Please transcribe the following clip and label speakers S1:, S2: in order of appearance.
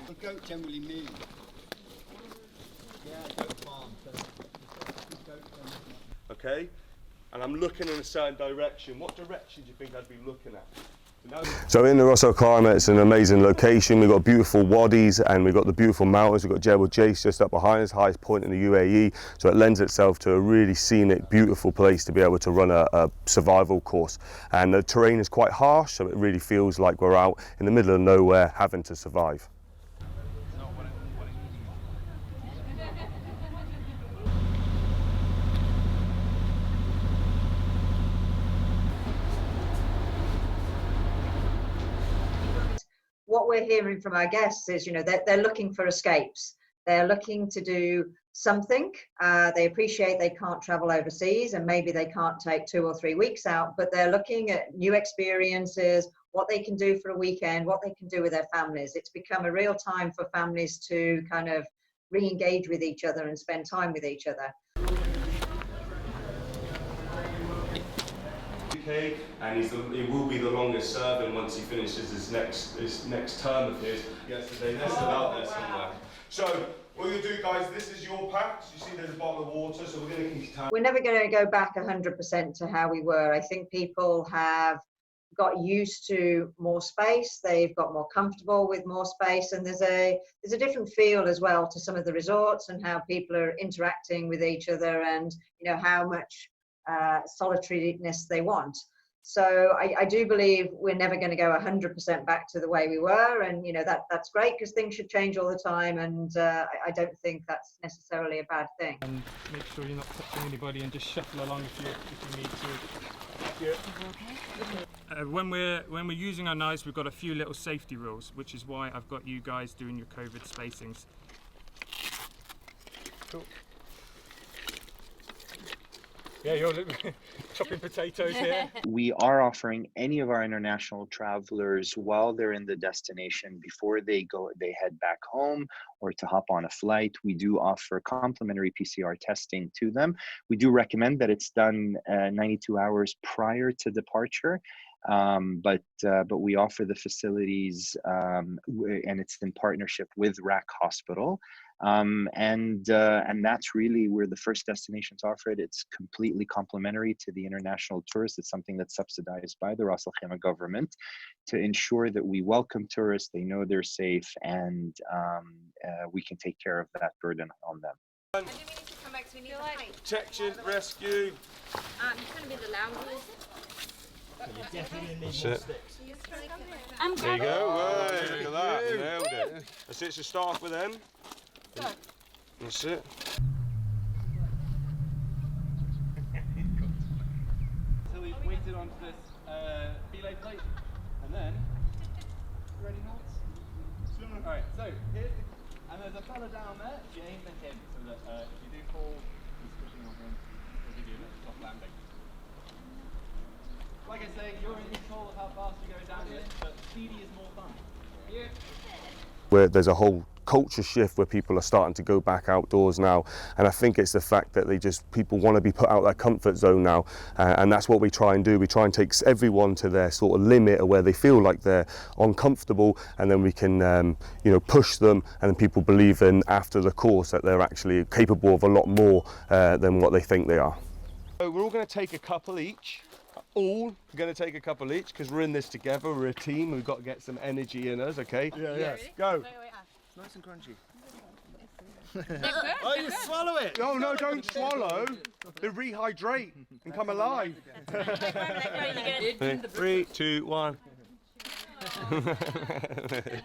S1: The goat generally move. Yeah, goat farm.
S2: Okay, and I'm looking in a certain direction. What direction do you think I'd be looking at? So in the al-Khaimah, it's an amazing location. We've got beautiful wadis and we've got the beautiful mountains. We've got Jebel Jais just up behind us, highest point in the UAE. So it lends itself to a really scenic, beautiful place to be able to run a survival course. And the terrain is quite harsh, so it really feels like we're out in the middle of nowhere having to survive.
S3: What we're hearing from our guests is, they're looking for escapes. They're looking to do something. They appreciate they can't travel overseas and maybe they can't take 2 or 3 weeks out, but they're looking at new experiences, what they can do for a weekend, what they can do with their families. It's become a real time for families to kind of re-engage with each other and spend time with each other.
S2: And he will be the longest serving once he finishes his next term of his. Yesterday, nested out there somewhere. So what you do, guys, this is your pack. So you see there's a bottle of water, so we're going to keep time.
S3: We're never going to go back 100% to how we were. I think people have got used to more space. They've got more comfortable with more space, and there's a different feel as well to some of the resorts and how people are interacting with each other, and how much solitariness they want. So I do believe we're never going to go 100% back to the way we were, and that's great because things should change all the time, and I don't think that's necessarily a bad thing.
S4: And make sure you're not touching anybody, and just shuffle along if you need to. When we're using our knives, we've got a few little safety rules, which is why I've got you guys doing your COVID spacings. Cool. Yeah, you're chopping potatoes here.
S5: We are offering any of our international travelers, while they're in the destination, before they head back home or to hop on a flight, we do offer complimentary PCR testing to them. We do recommend that it's done 92 hours prior to departure. But we offer the facilities, and it's in partnership with RAC Hospital, and that's really where the first destinations offer it. It's completely complimentary to the international tourists. It's something that's subsidized by the Ras Al Khaimah government to ensure that we welcome tourists, they know they're safe, and we can take care of that burden on them.
S6: And do we need to come back to
S2: Protection, rescue.
S6: It's going to be the lounges.
S2: That's it. There you go. Whoa, look at that. Nailed it. That's it. So start off with them. That's it.
S7: So we've waited onto this belay plate, and then ready now? Alright, so here's and there's a fella down there. You aim for him so that if you do fall, he's pushing on him. He'll give you a soft landing. Like I say, you're in control of how fast you go down here, but speedy is more fun. Yeah.
S2: Where there's a whole culture shift where people are starting to go back outdoors now, and I think it's the fact that people want to be put out of their comfort zone now, and that's what we try and do. We try and take everyone to their sort of limit of where they feel like they're uncomfortable, and then we can push them, and then people believe in after the course that they're actually capable of a lot more than what they think they are. So we're all going to take a couple each. All going to take a couple each because we're in this together. We're a team. We've got to get some energy in us. Okay. Yeah. Go.
S1: It's nice and crunchy.
S6: Oh,
S1: you swallow it!
S2: No, don't swallow. They rehydrate and come alive. 3, 2, 1.